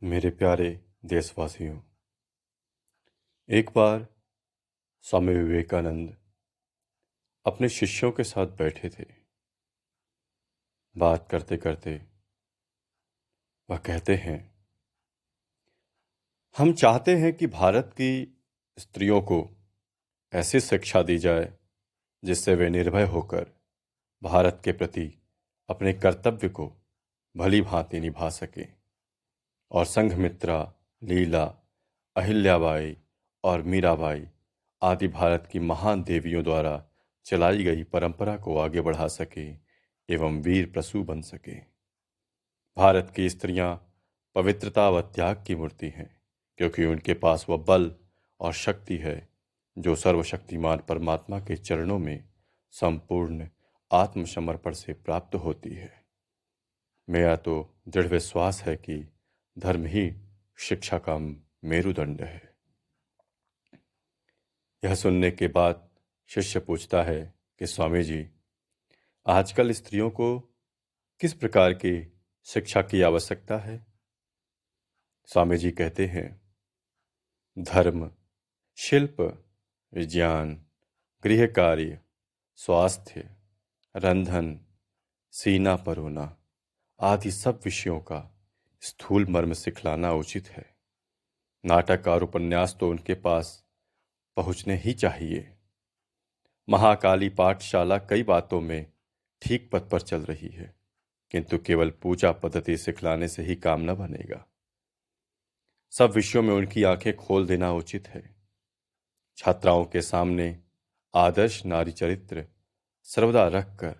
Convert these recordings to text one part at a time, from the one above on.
मेरे प्यारे देशवासियों, एक बार स्वामी विवेकानंद अपने शिष्यों के साथ बैठे थे। बात करते करते वह कहते हैं, हम चाहते हैं कि भारत की स्त्रियों को ऐसी शिक्षा दी जाए जिससे वे निर्भय होकर भारत के प्रति अपने कर्तव्य को भली भांति निभा सकें और संघमित्रा, लीला, अहिल्याबाई और मीराबाई आदि भारत की महान देवियों द्वारा चलाई गई परंपरा को आगे बढ़ा सके एवं वीर प्रसू बन सके। भारत की स्त्रियां पवित्रता व त्याग की मूर्ति हैं, क्योंकि उनके पास वह बल और शक्ति है जो सर्वशक्तिमान परमात्मा के चरणों में संपूर्ण आत्मसमर्पण से प्राप्त होती है। मेरा तो दृढ़ विश्वास है कि धर्म ही शिक्षा का मेरुदंड है। यह सुनने के बाद शिष्य पूछता है कि स्वामी जी, आजकल स्त्रियों को किस प्रकार की शिक्षा की आवश्यकता है? स्वामी जी कहते हैं, धर्म, शिल्प, विज्ञान, गृह कार्य, स्वास्थ्य, रंधन, सीना परोना आदि सब विषयों का स्थूल मर्म सिखलाना उचित है। नाटक और उपन्यास तो उनके पास पहुंचने ही चाहिए। महाकाली पाठशाला कई बातों में ठीक पथ पर चल रही है, किंतु केवल पूजा पद्धति सिखलाने से ही काम न बनेगा। सब विषयों में उनकी आंखें खोल देना उचित है। छात्राओं के सामने आदर्श नारी चरित्र सर्वदा रखकर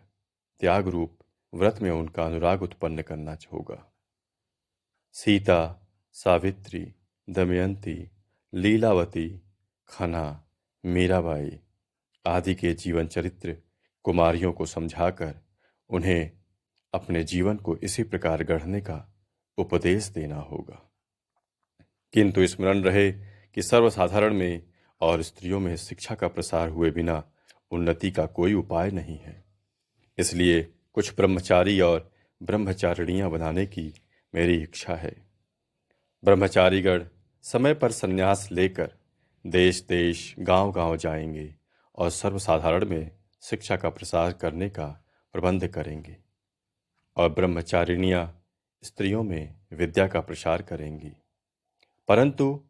त्याग रूप व्रत में उनका अनुराग उत्पन्न करना होगा। सीता, सावित्री, दमयंती, लीलावती, खना, मीराबाई आदि के जीवन चरित्र कुमारियों को समझाकर उन्हें अपने जीवन को इसी प्रकार गढ़ने का उपदेश देना होगा। किंतु स्मरण रहे कि सर्वसाधारण में और स्त्रियों में शिक्षा का प्रसार हुए बिना उन्नति का कोई उपाय नहीं है। इसलिए कुछ ब्रह्मचारी और ब्रह्मचारिणियां बनाने की मेरी इच्छा है। ब्रह्मचारीगण समय पर संन्यास लेकर देश देश गांव गांव जाएंगे और सर्वसाधारण में शिक्षा का प्रसार करने का प्रबंध करेंगे, और ब्रह्मचारिणियां स्त्रियों में विद्या का प्रसार करेंगी। परंतु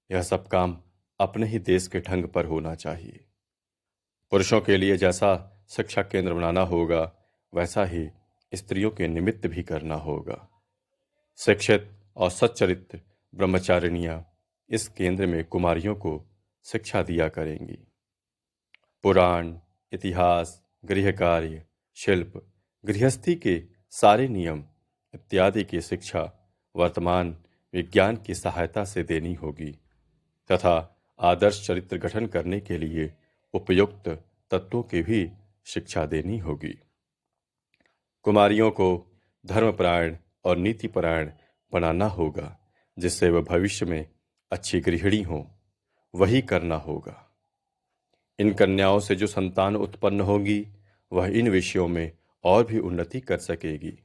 यह सब काम अपने ही देश के ढंग पर होना चाहिए। पुरुषों के लिए जैसा शिक्षा केंद्र बनाना होगा, वैसा ही स्त्रियों के निमित्त भी करना होगा। शिक्षित और सच्चरित्र ब्रह्मचारिणियां इस केंद्र में कुमारियों को शिक्षा दिया करेंगी। पुराण, इतिहास, गृह कार्य, शिल्प, गृहस्थी के सारे नियम इत्यादि की शिक्षा वर्तमान विज्ञान की सहायता से देनी होगी तथा आदर्श चरित्र गठन करने के लिए उपयुक्त तत्वों की भी शिक्षा देनी होगी। कुमारियों को धर्मपरायण और नीतिपरायण बनाना होगा, जिससे वह भविष्य में अच्छी गृहिणी हो। वही करना होगा। इन कन्याओं से जो संतान उत्पन्न होगी, वह इन विषयों में और भी उन्नति कर सकेगी।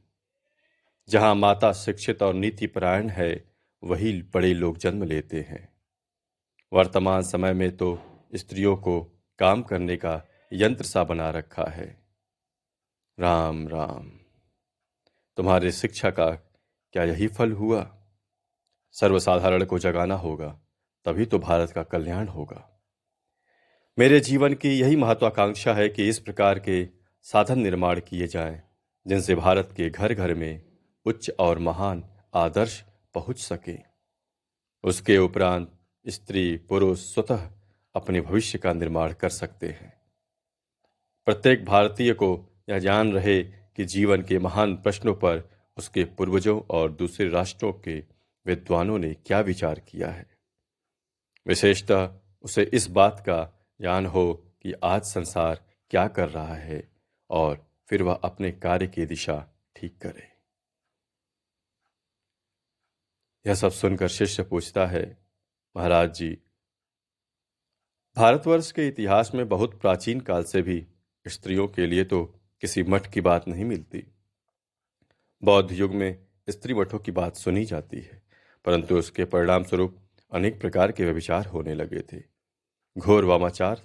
जहां माता शिक्षित और नीतिपरायण है, वही बड़े लोग जन्म लेते हैं। वर्तमान समय में तो स्त्रियों को काम करने का यंत्र सा बना रखा है। राम राम। तुम्हारे शिक्षा का क्या यही फल हुआ? सर्वसाधारण को जगाना होगा, तभी तो भारत का कल्याण होगा। मेरे जीवन की यही महत्वाकांक्षा है कि इस प्रकार के साधन निर्माण किए जाएं, जिनसे भारत के घर घर में उच्च और महान आदर्श पहुंच सके। उसके उपरांत स्त्री पुरुष स्वतः अपने भविष्य का निर्माण कर सकते हैं। प्रत्येक भारतीय को यह जान रहे कि जीवन के महान प्रश्नों पर उसके पूर्वजों और दूसरे राष्ट्रों के विद्वानों ने क्या विचार किया है। विशेषतः उसे इस बात का ज्ञान हो कि आज संसार क्या कर रहा है और फिर वह अपने कार्य की दिशा ठीक करे। यह सब सुनकर शिष्य पूछता है, महाराज जी, भारतवर्ष के इतिहास में बहुत प्राचीन काल से भी स्त्रियों के लिए तो किसी मठ की बात नहीं मिलती। बौद्ध युग में स्त्री मठों की बात सुनी जाती है, परंतु उसके परिणाम स्वरूप अनेक प्रकार के व्यभिचार होने लगे थे। घोर वामाचार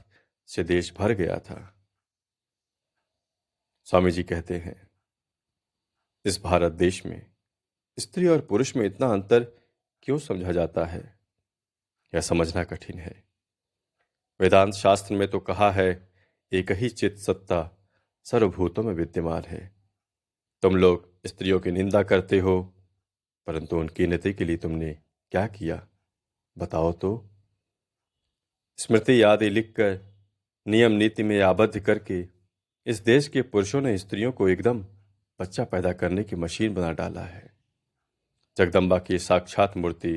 से देश भर गया था। स्वामी जी कहते हैं, इस भारत देश में स्त्री और पुरुष में इतना अंतर क्यों समझा जाता है, यह समझना कठिन है। वेदांत शास्त्र में तो कहा है, एक ही चित सत्ता सर्वभूतों में विद्यमान है। तुम लोग स्त्रियों की निंदा करते हो, परंतु उनकी उन्नति के लिए तुमने क्या किया, बताओ तो। स्मृति आदि लिखकर नियम नीति में आबद्ध करके इस देश के पुरुषों ने स्त्रियों को एकदम बच्चा पैदा करने की मशीन बना डाला है। जगदम्बा की साक्षात मूर्ति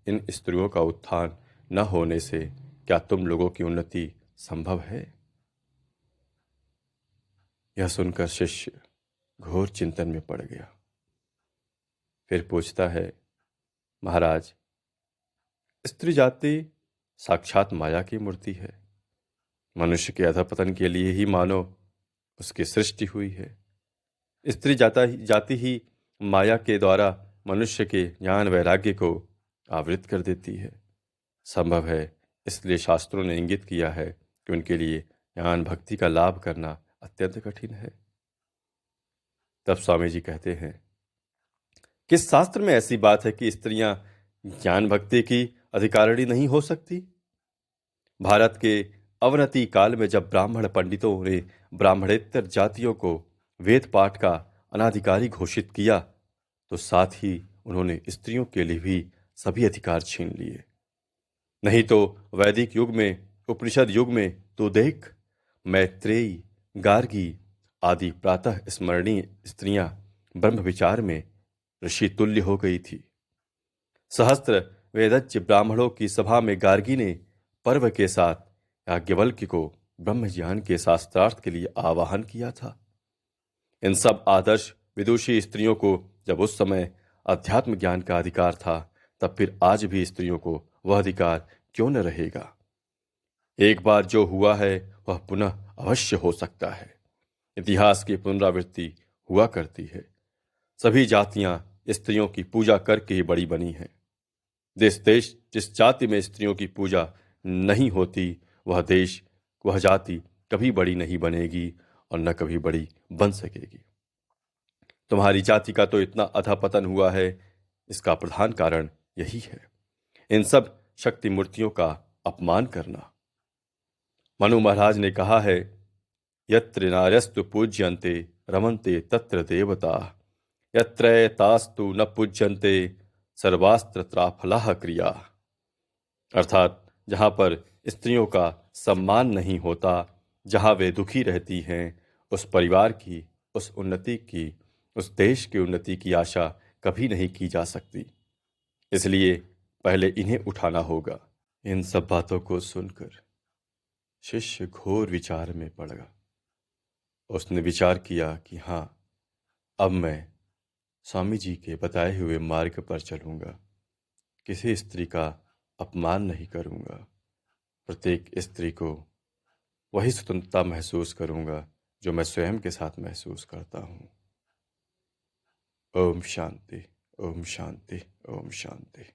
इन स्त्रियों का उत्थान न होने से क्या तुम लोगों की उन्नति संभव है? यह सुनकर शिष्य घोर चिंतन में पड़ गया। फिर पूछता है, महाराज, स्त्री जाति साक्षात माया की मूर्ति है। मनुष्य के अधपतन के लिए ही मानो उसकी सृष्टि हुई है। स्त्री जाति ही माया के द्वारा मनुष्य के ज्ञान वैराग्य को आवृत कर देती है। संभव है, इसलिए शास्त्रों ने इंगित किया है कि उनके लिए ज्ञान भक्ति का लाभ करना अत्यंत कठिन है। तब स्वामी जी कहते हैं, किस शास्त्र में ऐसी बात है कि स्त्रियां ज्ञान भक्ति की अधिकारिणी नहीं हो सकती? भारत के अवनति काल में जब ब्राह्मण पंडितों ने ब्राह्मणेतर जातियों को वेद पाठ का अनाधिकारी घोषित किया, तो साथ ही उन्होंने स्त्रियों के लिए भी सभी अधिकार छीन लिए। नहीं तो वैदिक युग में, उपनिषद युग में तो देख, मैत्रेयी, गार्गी आदि प्रातः स्मरणीय स्त्रियां ब्रह्म विचार में ऋषि तुल्य हो गई थी। सहस्त्र वेदज्ञ ब्राह्मणों की सभा में गार्गी ने पर्व के साथ याज्ञवल्क्य को ब्रह्म ज्ञान के शास्त्रार्थ के लिए आवाहन किया था। इन सब आदर्श विदुषी स्त्रियों को जब उस समय अध्यात्म ज्ञान का अधिकार था, तब फिर आज भी स्त्रियों को वह अधिकार क्यों न रहेगा? एक बार जो हुआ है वह पुनः अवश्य हो सकता है। इतिहास की पुनरावृत्ति हुआ करती है। सभी जातियां स्त्रियों की पूजा करके ही बड़ी बनी हैं। जिस जाति में स्त्रियों की पूजा नहीं होती, वह देश, वह जाति कभी बड़ी नहीं बनेगी और न कभी बड़ी बन सकेगी। तुम्हारी जाति का तो इतना अधपतन हुआ है, इसका प्रधान कारण यही है, इन सब शक्ति मूर्तियों का अपमान करना। मनु महाराज ने कहा है, यत्र नार्यस्तु पूज्यन्ते रमन्ते तत्र देवता, यत्र तास्तु न पूज्यन्ते सर्वास्त्र त्राफलाः क्रिया। अर्थात जहां पर स्त्रियों का सम्मान नहीं होता, जहां वे दुखी रहती हैं, उस परिवार की, उस उन्नति की, उस देश की उन्नति की आशा कभी नहीं की जा सकती। इसलिए पहले इन्हें उठाना होगा। इन सब बातों को सुनकर शिष्य घोर विचार में पड़ गया। उसने विचार किया कि हाँ, अब मैं स्वामी जी के बताए हुए मार्ग पर चलूंगा। किसी स्त्री का अपमान नहीं करूंगा। प्रत्येक स्त्री को वही स्वतंत्रता महसूस करूंगा जो मैं स्वयं के साथ महसूस करता हूं। ओम शांति, ओम शांति, ओम शांति।